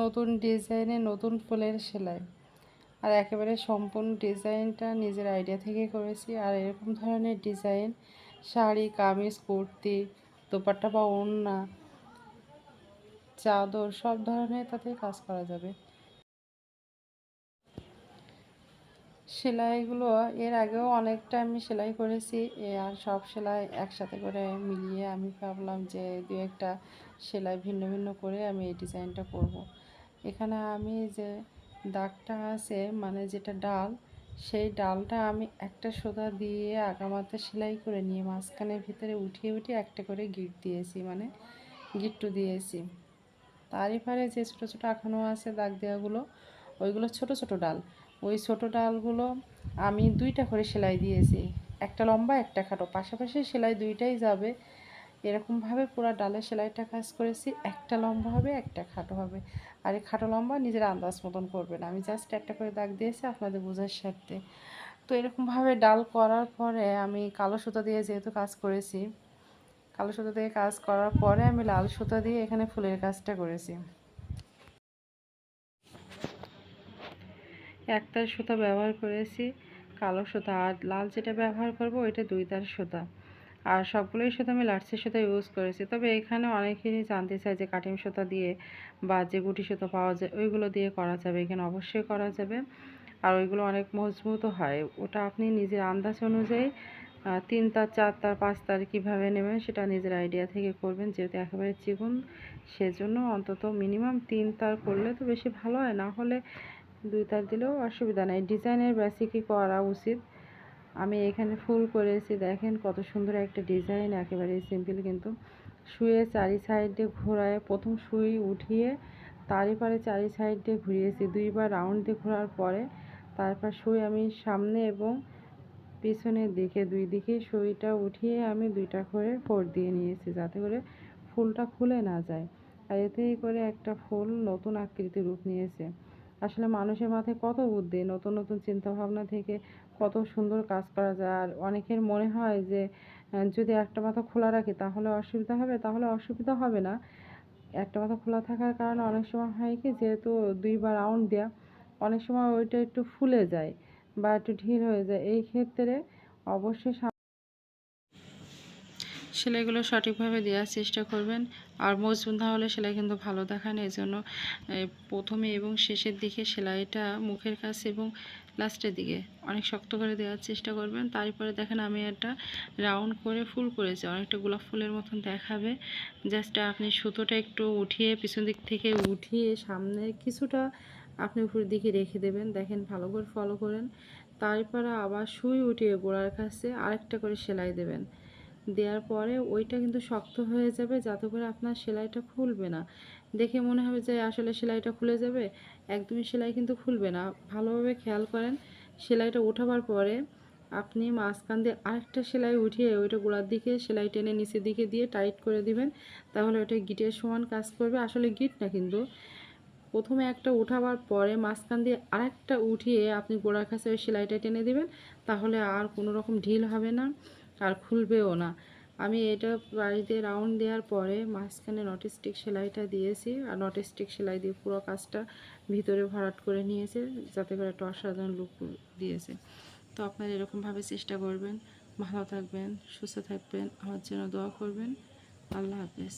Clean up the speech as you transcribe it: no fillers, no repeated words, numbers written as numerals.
নতুন ডিজাইনে নতুন ফুলের সেলাই। আর একেবারে সম্পূর্ণ ডিজাইনটা নিজের আইডিয়া থেকে করেছি। আর এরকম ধরনের ডিজাইন শাড়ি, কামিজ, কুর্তি, দোপাট্টা বা ওড়না, চাদর সব ধরনের তাতে কাজ করা যাবে। সেলাইগুলো এর আগেও অনেকটা আমি সেলাই করেছি। আর সব সেলাই একসাথে করে মিলিয়ে আমি ভাবলাম যে দু একটা সেলাই ভিন্ন ভিন্ন করে আমি এই ডিজাইনটা করব। এখানে আমি যে দাগটা আছে মানে যেটা ডাল, সেই ডালটা আমি একটা সুতা দিয়ে আগামাথা সেলাই করে নিয়ে মাঝখানের ভিতরে উঠিয়ে উঠিয়ে একটা করে গিট দিয়েছি, মানে গিট্টু দিয়েছি। তারই পারে যে ছোটো ছোটো আঁকানো আছে দাগ দেওয়াগুলো, ওইগুলো ছোট ছোট ডাল। ওই ছোট ডালগুলো আমি দুইটা করে সেলাই দিয়েছি, একটা লম্বা একটা খাটো, পাশাপাশি সেলাই দুইটাই যাবে। এরকমভাবে পুরো ডালের সেলাইটা কাজ করেছি। একটা লম্বা হবে, একটা খাটো হবে। আর এই খাটো লম্বা নিজের আন্দাজ মতন করবেন। আমি জাস্ট একটা করে দাগ দিয়েছি আপনাদের বোঝার স্বার্থে। তো এরকমভাবে ডাল করার পরে আমি কালো সুতা দিয়ে যেহেতু কাজ করেছি, কালো সুতা দিয়ে কাজ করার পরে আমি লাল সুতা দিয়ে এখানে ফুলের কাজটা করেছি। একতার সুতা ব্যবহার করেছি, কালো সুতা, আর লাল যেটা ব্যবহার করব ওইটা 2 তার সুতা। আর সবগুলোই সুতা আমি লাটসি সুতা ইউজ করেছি। তবে এখানে অনেকেরই জানতে চায় যে কাটিং সুতা দিয়ে বা যে গুটি সুতা পাওয়া যায় ওইগুলো দিয়ে করা যাবে। এখানে অবশ্যই করা যাবে, আর ওইগুলো অনেক মজবুতও হয়। ওটা আপনি নিজের আন্দাজ অনুযায়ী 3 তার, 4 তার, 5 তার কীভাবে নেবেন সেটা নিজের আইডিয়া থেকে করবেন। যেহেতু একেবারে চিকন, সেজন্য অন্তত মিনিমাম 3 তার করলে তো বেশি ভালো হয়, না হলে 2 তার দিলেও অসুবিধা নেই। ডিজাইনের বেসিকই করা উচিত। আমি এখানে ফুল করেছি, দেখেন কত সুন্দর একটা ডিজাইন, একেবারে সিম্পল কিন্তু। শুয়ে চারি সাইডে ঘোরায়, প্রথম সুই উঠিয়ে তারই পরে চারি সাইডে ঘুরিয়েছি, 2বার রাউন্ড দিয়ে ঘোরার পরে তারপর সুই আমি সামনে এবং পিছনের দিকে 2 দিকেই সুইটা উঠিয়ে আমি 2টা করে ফোর দিয়ে নিয়েছি, যাতে করে ফুলটা খুলে না যায়। আর এতেই করে একটা ফুল নতুন আকৃতির রূপ নিয়েছে। আসলে মানুষের মাথায় কত বুদ্ধি, নতুন নতুন চিন্তাভাবনা থেকে কত সুন্দর কাজ করা যায়। আর অনেকের মনে হয় যে যদি একটা মাথা খোলা রাখি তাহলে অসুবিধা হবে, তাহলে অসুবিধা হবে না। একটা মাথা খোলা থাকার কারণে অনেক সময় হয় কি, যেহেতু 2বার রাউন্ড দেওয়া, অনেক সময় ওইটা একটু ফুলে যায় বা একটু ঢিল হয়ে যায়। এই ক্ষেত্রে অবশ্যই সেলাইগুলো সঠিকভাবে দেওয়ার চেষ্টা করবেন। আর মজবুত না হলে সেলাই কিন্তু ভালো দেখায় না। এই জন্য প্রথমে এবং শেষের দিকে সেলাইটা মুখের কাছে এবং লাস্টের দিকে অনেক শক্ত করে দেওয়ার চেষ্টা করবেন। তারপরে দেখেন আমি একটা রাউন্ড করে ফুল করেছি, অনেকটা গোলাপ ফুলের মতন দেখাবে। জাস্ট আপনি সুতোটা একটু উঠিয়ে পিছন দিক থেকে উঠিয়ে সামনে কিছুটা আপনি উপরের দিকে রেখে দেবেন। দেখেন ভালো করে ফলো করেন। তারপরে আবার সুই উঠিয়ে গোড়ার কাছে আরেকটা করে সেলাই দেবেন। দেওয়ার পরে ওইটা কিন্তু শক্ত হয়ে যাবে, যাতে করে আপনার সেলাইটা খুলবে না। দেখে মনে হবে যে আসলে সেলাইটা খুলে যাবে, একদমই সেলাই কিন্তু খুলবে না। ভালোভাবে খেয়াল করেন। সেলাইটা ওঠাবার পরে আপনি মাঝখান দিয়ে আরেকটা সেলাই উঠিয়ে ওইটা গোড়ার দিকে সেলাই টেনে নিচের দিকে দিয়ে টাইট করে দিবেন, তাহলে ওটা গিটের সমান কাজ করবে। আসলে গিট না, কিন্তু প্রথমে একটা উঠাবার পরে মাঝখান দিয়ে আরেকটা উঠিয়ে আপনি গোড়ার কাছে ওই সেলাইটা টেনে দিবেন, তাহলে আর কোনো রকম ঢিল হবে না আর খুলবেও না। আমি এটা বাড়িতে রাউন্ড দেওয়ার পরে মাঝখানে নট স্টিক সেলাইটা দিয়েছি, আর নট স্টিক সেলাই দিয়ে পুরো কাজটা ভিতরে ভরাট করে নিয়েছে, যাতে করে একটা অসাধারণ লুক দিয়েছে। তো আপনারা এরকমভাবে চেষ্টা করবেন। ভালো থাকবেন, সুস্থ থাকবেন, আমার জন্য দোয়া করবেন। আল্লাহ হাফেজ।